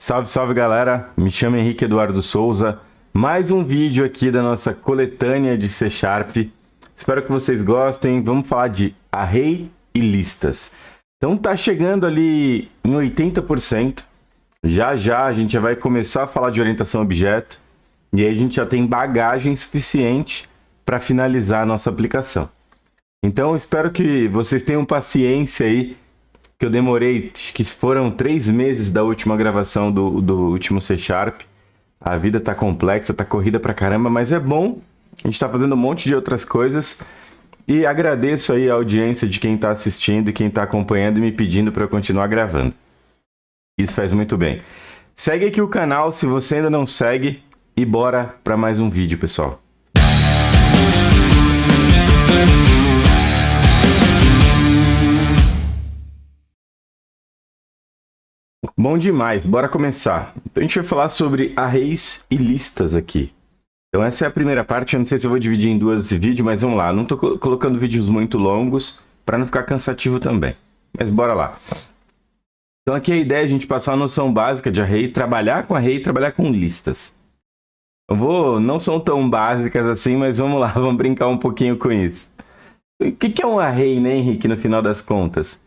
Salve, salve galera, me chamo Henrique Eduardo Souza, mais um vídeo aqui da nossa coletânea de C Sharp. Espero que vocês gostem, vamos falar de array e listas. Então tá chegando ali em 80%, já a gente já vai começar a falar de orientação a objeto, e aí a gente já tem bagagem suficiente para finalizar a nossa aplicação. Então espero que vocês tenham paciência aí, que eu demorei, acho que foram 3 meses da última gravação do último C Sharp. A vida tá complexa, tá corrida pra caramba, mas é bom. A gente tá fazendo um monte de outras coisas. E agradeço aí a audiência de quem tá assistindo e quem tá acompanhando e me pedindo para eu continuar gravando. Isso faz muito bem. Segue aqui o canal se você ainda não segue e bora para mais um vídeo, pessoal. Bom demais, bora começar. Então a gente vai falar sobre arrays e listas aqui. Então essa é a primeira parte, eu não sei se eu vou dividir em duas esse vídeo, mas vamos lá. Não estou colocando vídeos muito longos para não ficar cansativo também. Mas bora lá. Então aqui a ideia é a gente passar uma noção básica de array, trabalhar com array e trabalhar com listas. Não são tão básicas assim, mas vamos lá, vamos brincar um pouquinho com isso. O que é um array, né, Henrique, no final das contas?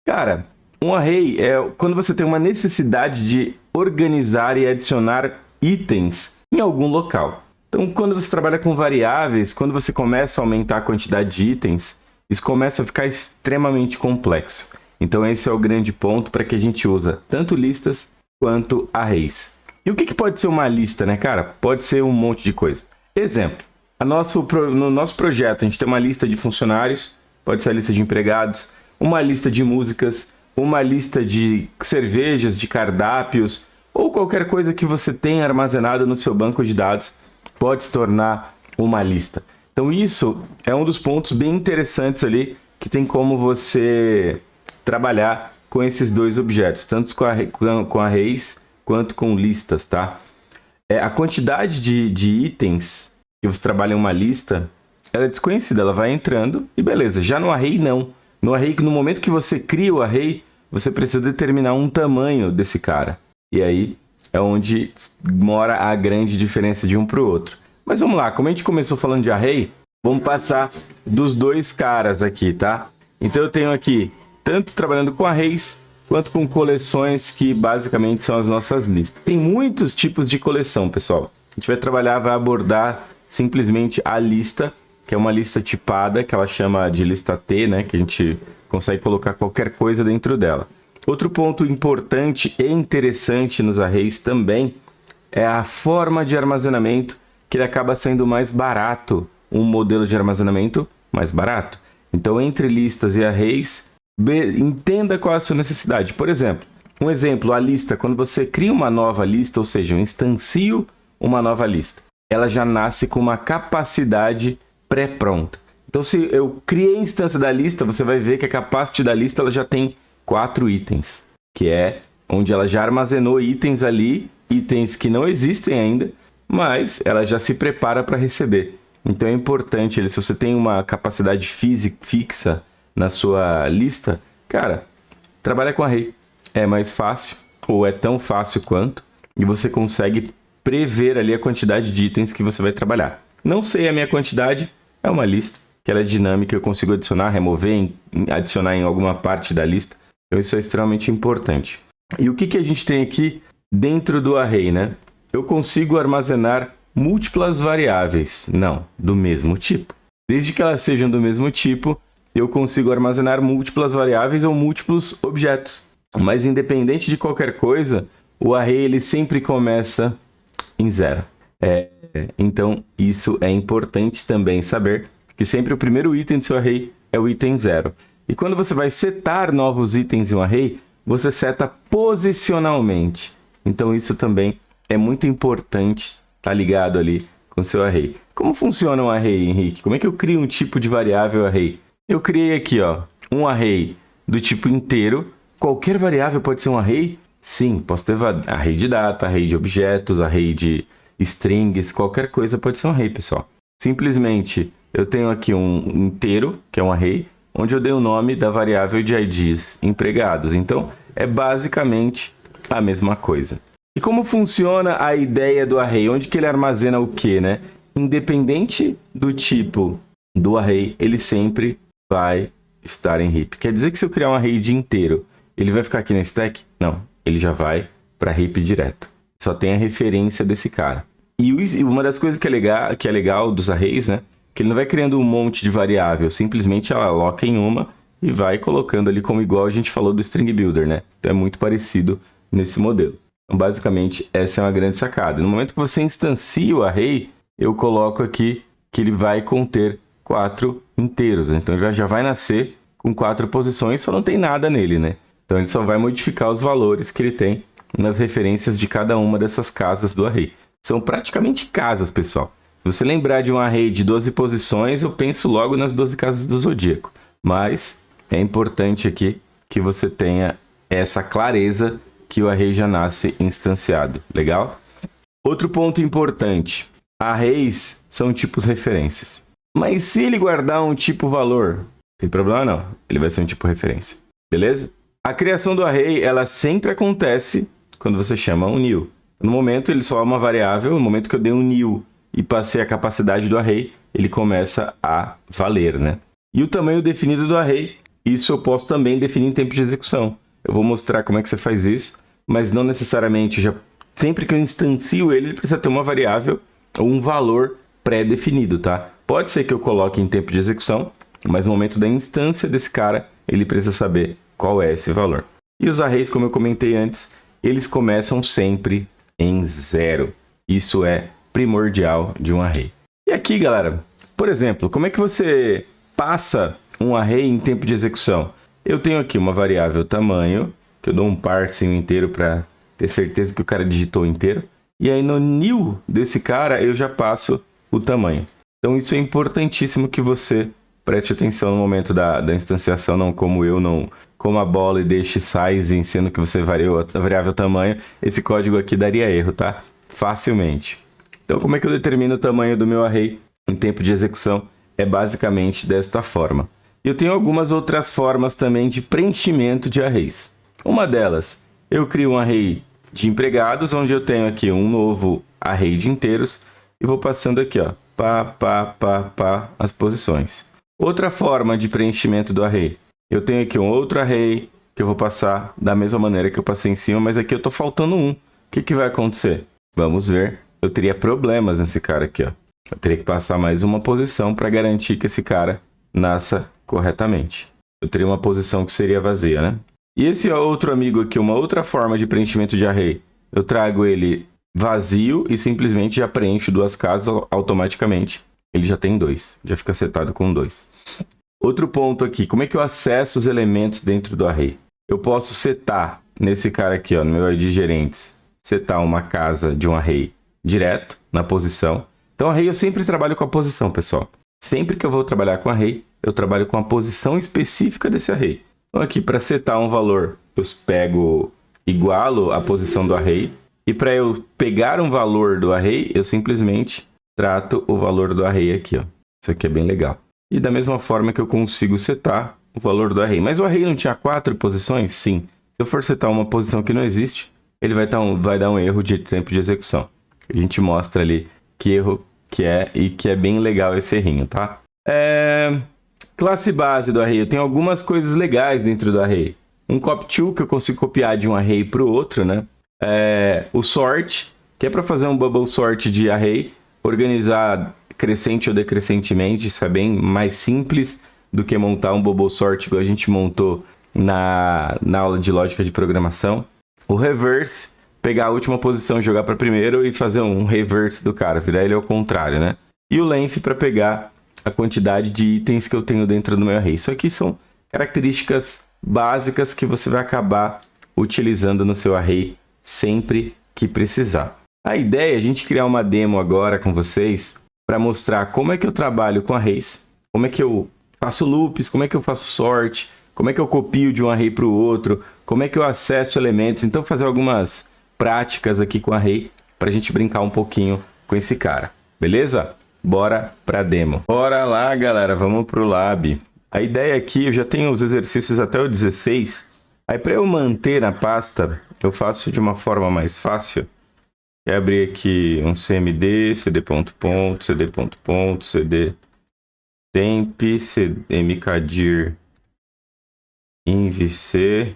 Cara, um array é quando você tem uma necessidade de organizar e adicionar itens em algum local. Então, quando você trabalha com variáveis, quando você começa a aumentar a quantidade de itens, isso começa a ficar extremamente complexo. Então, esse é o grande ponto para que a gente usa tanto listas quanto arrays. E o que pode ser uma lista, né, cara? Pode ser um monte de coisa. Exemplo, no nosso projeto, a gente tem uma lista de funcionários, pode ser a lista de empregados, uma lista de músicas, uma lista de cervejas, de cardápios, ou qualquer coisa que você tenha armazenado no seu banco de dados pode se tornar uma lista. Então isso é um dos pontos bem interessantes ali, que tem como você trabalhar com esses dois objetos, tanto com arrays quanto com listas, tá? A quantidade de itens que você trabalha em uma lista, ela é desconhecida, ela vai entrando e beleza. Já no array não. No array, no momento que você cria o array, você precisa determinar um tamanho desse cara. E aí é onde mora a grande diferença de um para o outro. Mas vamos lá, como a gente começou falando de array, vamos passar dos dois caras aqui, tá? Então eu tenho aqui, tanto trabalhando com arrays, quanto com coleções, que basicamente são as nossas listas. Tem muitos tipos de coleção, pessoal. A gente vai abordar simplesmente a lista, que é uma lista tipada, que ela chama de lista T, né? Que a gente consegue colocar qualquer coisa dentro dela. Outro ponto importante e interessante nos arrays também é a forma de armazenamento, que ele acaba sendo mais barato, um modelo de armazenamento mais barato. Então, entre listas e arrays, entenda qual é a sua necessidade. Por exemplo, a lista, quando você cria uma nova lista, ou seja, eu instancio uma nova lista, ela já nasce com uma capacidade pré-pronta. Então, se eu criei a instância da lista, você vai ver que a capacity da lista ela já tem 4 itens, que é onde ela já armazenou itens ali, itens que não existem ainda, mas ela já se prepara para receber. Então é importante, se você tem uma capacidade fixa na sua lista, cara, trabalha com array. É mais fácil, ou é tão fácil quanto, e você consegue prever ali a quantidade de itens que você vai trabalhar. Não sei a minha quantidade, é uma lista, que ela é dinâmica, eu consigo adicionar, remover, adicionar em alguma parte da lista. Então isso é extremamente importante. E o que a gente tem aqui dentro do array, né? Eu consigo armazenar múltiplas variáveis, não, do mesmo tipo. Desde que elas sejam do mesmo tipo, eu consigo armazenar múltiplas variáveis ou múltiplos objetos. Mas independente de qualquer coisa, o array ele sempre começa em 0. Então isso é importante também saber, que sempre o primeiro item do seu array é o item 0. E quando você vai setar novos itens em um array, você seta posicionalmente. Então isso também é muito importante, tá ligado ali com o seu array. Como funciona um array, Henrique? Como é que eu crio um tipo de variável array? Eu criei aqui, ó, um array do tipo inteiro. Qualquer variável pode ser um array? Sim, posso ter array de data, array de objetos, array de strings, qualquer coisa pode ser um array, pessoal. Simplesmente eu tenho aqui um inteiro, que é um array, onde eu dei o nome da variável de IDs empregados. Então, é basicamente a mesma coisa. E como funciona a ideia do array? Onde que ele armazena o quê, né? Independente do tipo do array, ele sempre vai estar em heap. Quer dizer que se eu criar um array de inteiro, ele vai ficar aqui na stack? Não, ele já vai para heap direto. Só tem a referência desse cara. E uma das coisas que é legal dos arrays, né? Que ele não vai criando um monte de variável, simplesmente ela aloca em uma e vai colocando ali como igual a gente falou do String Builder, né? Então é muito parecido nesse modelo. Então, basicamente, essa é uma grande sacada. No momento que você instancia o array, eu coloco aqui que ele vai conter 4 inteiros. Né? Então, ele já vai nascer com 4 posições, só não tem nada nele, né? Então, ele só vai modificar os valores que ele tem nas referências de cada uma dessas casas do array. São praticamente casas, pessoal. Se você lembrar de um array de 12 posições, eu penso logo nas 12 casas do zodíaco. Mas é importante aqui que você tenha essa clareza que o array já nasce instanciado. Legal? Outro ponto importante. Arrays são tipos referências. Mas se ele guardar um tipo valor, não tem problema não. Ele vai ser um tipo referência. Beleza? A criação do array, ela sempre acontece quando você chama um new. No momento, ele só é uma variável. No momento que eu dei um new e passei a capacidade do array, ele começa a valer, né? E o tamanho definido do array, isso eu posso também definir em tempo de execução. Eu vou mostrar como é que você faz isso, mas não necessariamente, sempre que eu instancio ele precisa ter uma variável ou um valor pré-definido, tá? Pode ser que eu coloque em tempo de execução, mas no momento da instância desse cara, ele precisa saber qual é esse valor. E os arrays, como eu comentei antes, eles começam sempre em 0. Isso é primordial de um array. E aqui, galera, por exemplo, como é que você passa um array em tempo de execução? Eu tenho aqui uma variável tamanho, que eu dou um parsing inteiro para ter certeza que o cara digitou inteiro. E aí no new desse cara eu já passo o tamanho. Então isso é importantíssimo que você preste atenção no momento da instanciação, não como eu, não como a bola e deixe sizing, sendo que você variou a variável tamanho. Esse código aqui daria erro, tá? Facilmente. Então como é que eu determino o tamanho do meu array em tempo de execução? É basicamente desta forma. Eu tenho algumas outras formas também de preenchimento de arrays. Uma delas, eu crio um array de empregados, onde eu tenho aqui um novo array de inteiros e vou passando aqui, ó, as posições. Outra forma de preenchimento do array, eu tenho aqui um outro array que eu vou passar da mesma maneira que eu passei em cima, mas aqui eu estou faltando um. O que vai acontecer? Vamos ver. Eu teria problemas nesse cara aqui, ó. Eu teria que passar mais uma posição para garantir que esse cara nasça corretamente. Eu teria uma posição que seria vazia, né? E esse outro amigo aqui, uma outra forma de preenchimento de array, eu trago ele vazio e simplesmente já preencho 2 casas automaticamente. Ele já tem 2, já fica setado com 2. Outro ponto aqui, como é que eu acesso os elementos dentro do array? Eu posso setar nesse cara aqui, ó, no meu ID gerentes, setar uma casa de um array direto na posição. Então, array eu sempre trabalho com a posição, pessoal. Sempre que eu vou trabalhar com array, eu trabalho com a posição específica desse array. Então, aqui, para setar um valor, eu igualo a posição do array. E para eu pegar um valor do array, eu simplesmente trato o valor do array aqui, ó. Isso aqui é bem legal. E da mesma forma que eu consigo setar o valor do array. Mas o array não tinha 4 posições? Sim. Se eu for setar uma posição que não existe, ele vai dar um erro de tempo de execução. A gente mostra ali que erro que é e que é bem legal esse errinho, tá? Classe base do array. Eu tenho algumas coisas legais dentro do array. Um copy-to, que eu consigo copiar de um array para o outro, né? O sort, que é para fazer um bubble sort de array, organizar crescente ou decrescentemente. Isso é bem mais simples do que montar um bubble sort igual a gente montou na aula de lógica de programação. O reverse, pegar a última posição e jogar para primeiro e fazer um reverse do cara, virar ele ao contrário, né? E o length para pegar a quantidade de itens que eu tenho dentro do meu array. Isso aqui são características básicas que você vai acabar utilizando no seu array sempre que precisar. A ideia é a gente criar uma demo agora com vocês para mostrar como é que eu trabalho com arrays, como é que eu faço loops, como é que eu faço sort, como é que eu copio de um array para o outro, como é que eu acesso elementos. Então, fazer algumas práticas aqui com array para a gente brincar um pouquinho com esse cara. Beleza? Bora para a demo. Bora lá, galera. Vamos para o lab. A ideia aqui, eu já tenho os exercícios até o 16. Aí, para eu manter na pasta, eu faço de uma forma mais fácil. É abrir aqui um cmd, cd.ponto, cd.ponto, cd temp, mkdir invc,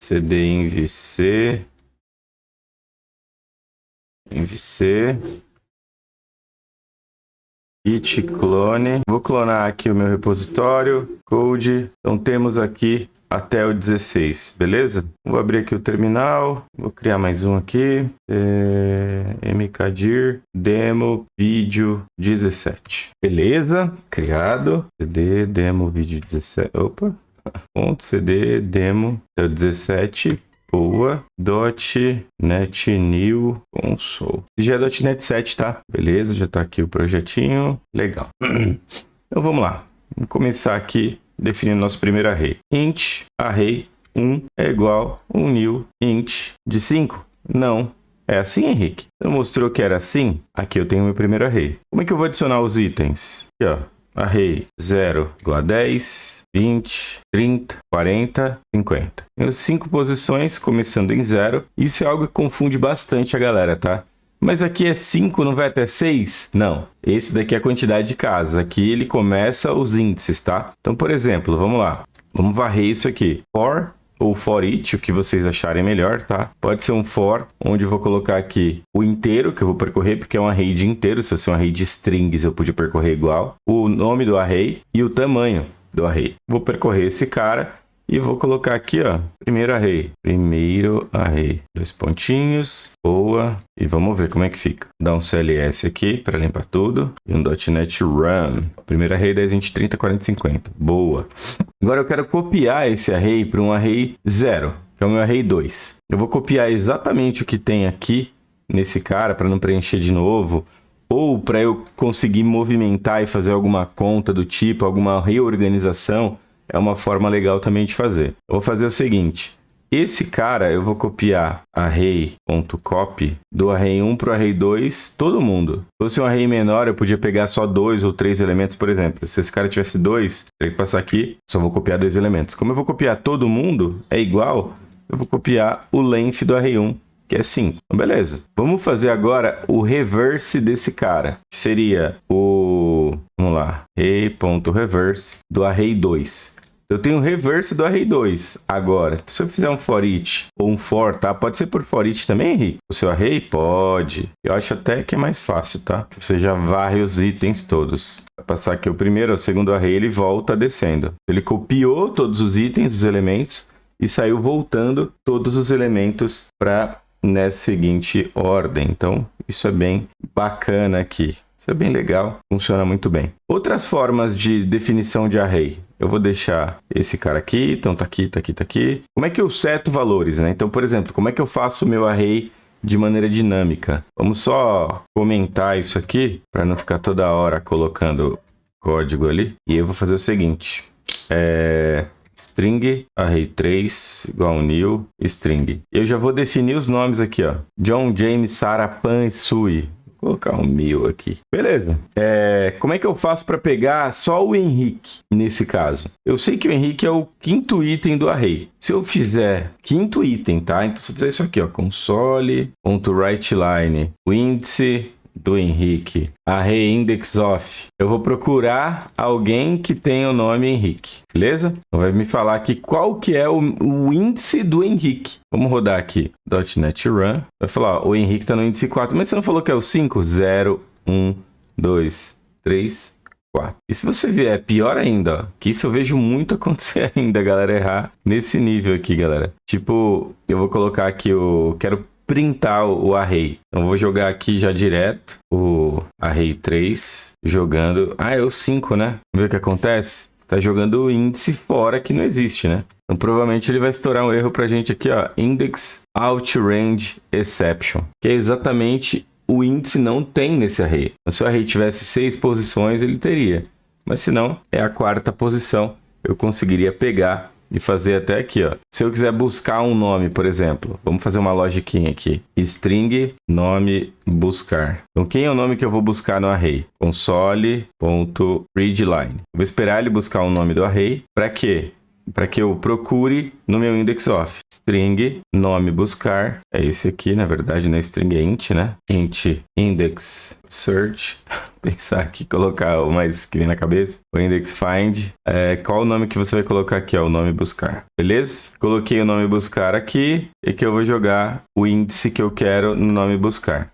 cd invc, git clone. Vou clonar aqui o meu repositório, code. Então temos aqui até o 16, beleza? Vou abrir aqui o terminal, vou criar mais um aqui, mkdir demo vídeo 17. Beleza, criado. Cd demo vídeo 17, opa, ponto cd demo 17. Boa, .NET New Console. Já é .NET 7, tá? Beleza, já tá aqui o projetinho. Legal. Então vamos lá. Vamos começar aqui definindo nosso primeiro array. Int array 1 é igual a um new int de 5? Não. É assim, Henrique? Você mostrou que era assim? Aqui eu tenho meu primeiro array. Como é que eu vou adicionar os itens? Aqui, ó. Array 0 igual a 10, 20, 30, 40, 50. Temos 5 posições, começando em 0. Isso é algo que confunde bastante a galera, tá? Mas aqui é 5, não vai até 6? Não. Esse daqui é a quantidade de casas. Aqui ele começa os índices, tá? Então, por exemplo, vamos lá. Vamos varrer isso aqui. For ou for each, o que vocês acharem melhor, tá? Pode ser um for, onde eu vou colocar aqui o inteiro, que eu vou percorrer, porque é um array de inteiro. Se fosse um array de strings, eu podia percorrer igual. O nome do array e o tamanho do array. Vou percorrer esse cara e vou colocar aqui, ó, primeiro array. Primeiro array. 2 pontinhos. Boa. E vamos ver como é que fica. Dá um CLS aqui para limpar tudo. E um .NET Run. Primeiro array 10, 20, 30, 40, 50. Boa. Agora eu quero copiar esse array para um array 0, que é o meu array 2. Eu vou copiar exatamente o que tem aqui nesse cara para não preencher de novo. Ou para eu conseguir movimentar e fazer alguma conta do tipo, alguma reorganização. É uma forma legal também de fazer. Eu vou fazer o seguinte. Esse cara eu vou copiar array.copy do array 1 para o array 2, todo mundo. Se fosse um array menor, eu podia pegar só 2 ou 3 elementos, por exemplo. Se esse cara tivesse 2, teria que passar aqui, só vou copiar 2 elementos. Como eu vou copiar todo mundo, é igual, eu vou copiar o length do array 1, que é 5. Então, beleza. Vamos fazer agora o reverse desse cara, que seria o... Vamos lá, array.reverse do array 2. Eu tenho o reverse do array 2. Agora, se eu fizer um for each ou um for, tá? Pode ser por for each também, Henrique? O seu array? Pode. Eu acho até que é mais fácil, tá? Você já varre os itens todos. Vai passar aqui o primeiro, o segundo array, ele volta descendo. Ele copiou todos os itens, os elementos, e saiu voltando todos os elementos para nessa seguinte ordem. Então, isso é bem bacana aqui. Isso é bem legal, funciona muito bem. Outras formas de definição de array. Eu vou deixar esse cara aqui, então tá aqui, tá aqui, tá aqui. Como é que eu seto valores, né? Então, por exemplo, como é que eu faço o meu array de maneira dinâmica? Vamos só comentar isso aqui, para não ficar toda hora colocando código ali. E eu vou fazer o seguinte. String array 3 igual a new string. Eu já vou definir os nomes aqui, ó. John, James, Sarah, Pan e Sui. Vou colocar um 1000 aqui. Beleza. Como é que eu faço para pegar só o Henrique nesse caso? Eu sei que o Henrique é o quinto item do array. Se eu fizer quinto item, tá? Então, se eu fizer isso aqui, ó, console.writeline, o índice do Henrique, array index of, eu vou procurar alguém que tenha o nome Henrique, beleza? Então vai me falar aqui qual que é o índice do Henrique. Vamos rodar aqui, .NET Run, vai falar, ó, o Henrique está no índice 4, mas você não falou que é o 5? 0, 1, 2, 3, 4. E se você vier pior ainda, ó, que isso eu vejo muito acontecer ainda, galera, errar nesse nível aqui, galera. Tipo, eu vou colocar aqui quero printar o array. Então, vou jogar aqui já direto o array 3, jogando... é o 5, né? Vamos ver o que acontece? Tá jogando o índice fora, que não existe, né? Então, provavelmente ele vai estourar um erro pra gente aqui, ó. Index out range exception. Que é exatamente o índice não tem nesse array. Então, se o array tivesse 6 posições, ele teria. Mas se não, é a 4ª posição. Eu conseguiria pegar e fazer até aqui, ó. Se eu quiser buscar um nome, por exemplo, vamos fazer uma logiquinha aqui. String nome buscar. Então, quem é o nome que eu vou buscar no array? Console.readline. Vou esperar ele buscar o nome do array. Para quê? para que eu procure no meu index of. String, nome buscar, é esse aqui, na verdade, não é string, é int, né? Int index search, pensar aqui, colocar o mais que vem na cabeça, o index find, qual o nome que você vai colocar aqui, ó, o nome buscar, beleza? Coloquei o nome buscar aqui, e que eu vou jogar o índice que eu quero no nome buscar.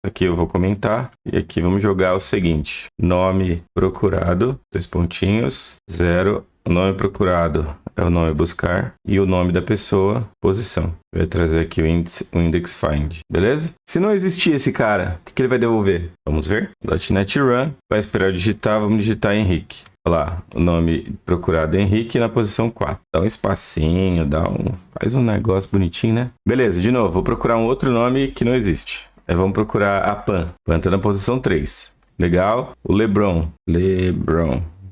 Aqui eu vou comentar, e aqui vamos jogar o seguinte, nome procurado, 2 pontinhos, 0, o nome procurado é o nome buscar, e o nome da pessoa, posição. Vai trazer aqui o index find, beleza? Se não existir esse cara, o que ele vai devolver? Vamos ver. .NET Run, vai esperar eu digitar, vamos digitar Henrique. Olha lá, o nome procurado é Henrique na posição 4. Dá um espacinho, faz um negócio bonitinho, né? Beleza, de novo, vou procurar um outro nome que não existe. Aí vamos procurar a Pan. Pan tá na posição 3. Legal. O Lebron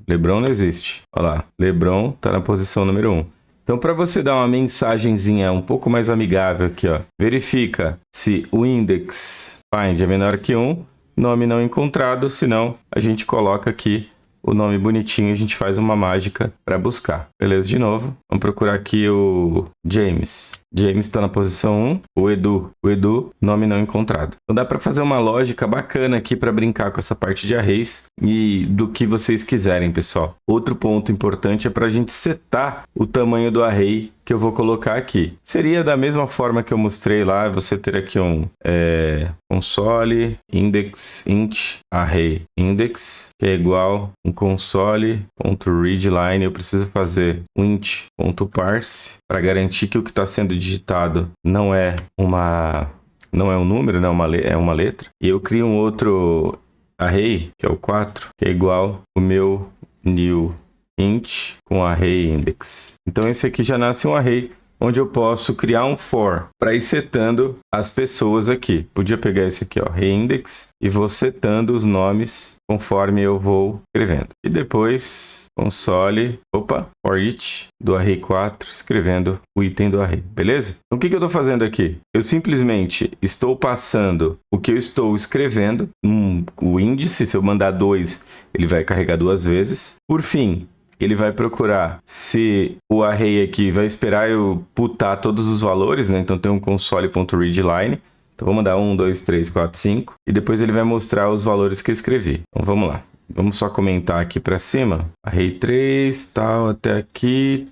não existe. Olha lá. Lebron tá na posição número 1. Então, para você dar uma mensagenzinha um pouco mais amigável aqui, ó, verifica se o index find é menor que 1, nome não encontrado, senão a gente coloca aqui o nome bonitinho, a gente faz uma mágica para buscar. Beleza, de novo. Vamos procurar aqui o James. James está na posição 1, o Edu, nome não encontrado. Então dá para fazer uma lógica bacana aqui para brincar com essa parte de arrays e do que vocês quiserem, pessoal. Outro ponto importante é para a gente setar o tamanho do array que eu vou colocar aqui. Seria da mesma forma que eu mostrei lá, você ter aqui um console index int array index, que é igual um console.readline. Eu preciso fazer um int.parse para garantir que o que está sendo digitado não é um número, não é uma letra. E eu crio um outro array, que é o 4, que é igual o meu new int com array index. Então esse aqui já nasce um array onde eu posso criar um for para ir setando as pessoas aqui. Podia pegar esse aqui, ó, array index, e vou setando os nomes conforme eu vou escrevendo. E depois console, for each do array 4, escrevendo o item do array, beleza? Então o que eu estou fazendo aqui? Eu simplesmente estou passando o que eu estou escrevendo, o índice, se eu mandar 2, ele vai carregar 2 vezes. Por fim, ele vai procurar se o array aqui vai esperar eu putar todos os valores, né? Então tem um console.readline. Então vou mandar 1, 2, 3, 4, 5. E depois ele vai mostrar os valores que eu escrevi. Então vamos lá. Vamos só comentar aqui para cima. Array 3, tal, até aqui,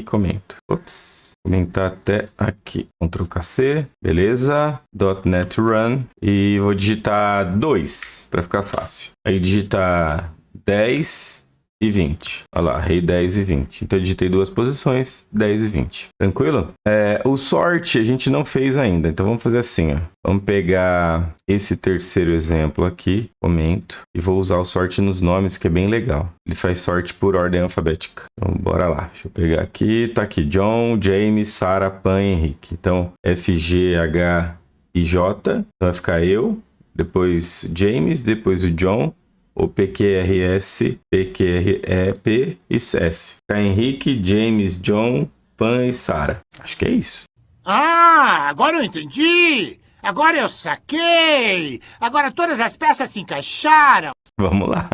comento. Ops. Comentar até aqui. Ctrl+C, beleza. .NET Run. E vou digitar 2 para ficar fácil. Aí digitar 10 e 20. Olha lá, array 10 e 20. Então eu digitei 2 posições, 10 e 20. Tranquilo? O sort a gente não fez ainda. Então vamos fazer assim, ó. Vamos pegar esse terceiro exemplo aqui, comento, e vou usar o sort nos nomes, que é bem legal. Ele faz sort por ordem alfabética. Então bora lá. Deixa eu pegar aqui. Tá aqui. John, James, Sarah, Pan, Henrique. Então F, G, H e J. Então vai ficar eu, depois James, depois o John, o PQRS, PQREP e CS. Henrique, James, John, Pan e Sarah. Acho que é isso. Ah, agora eu entendi! Agora eu saquei! Agora todas as peças se encaixaram! Vamos lá.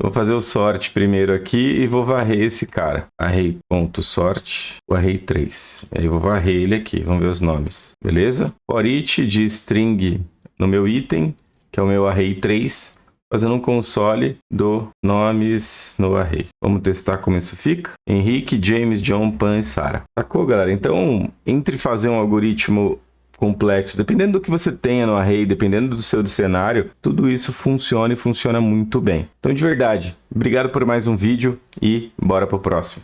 Eu vou fazer o sort primeiro aqui e vou varrer esse cara. Array.sort, o array 3. Aí eu vou varrer ele aqui. Vamos ver os nomes. Beleza? For each de string no meu item, que é o meu array 3. Fazendo um console do nomes no array. Vamos testar como isso fica. Henrique, James, John, Pan e Sarah. Sacou, galera? Então, entre fazer um algoritmo complexo, dependendo do que você tenha no array, dependendo do seu cenário, tudo isso funciona e funciona muito bem. Então, de verdade, obrigado por mais um vídeo e bora pro próximo.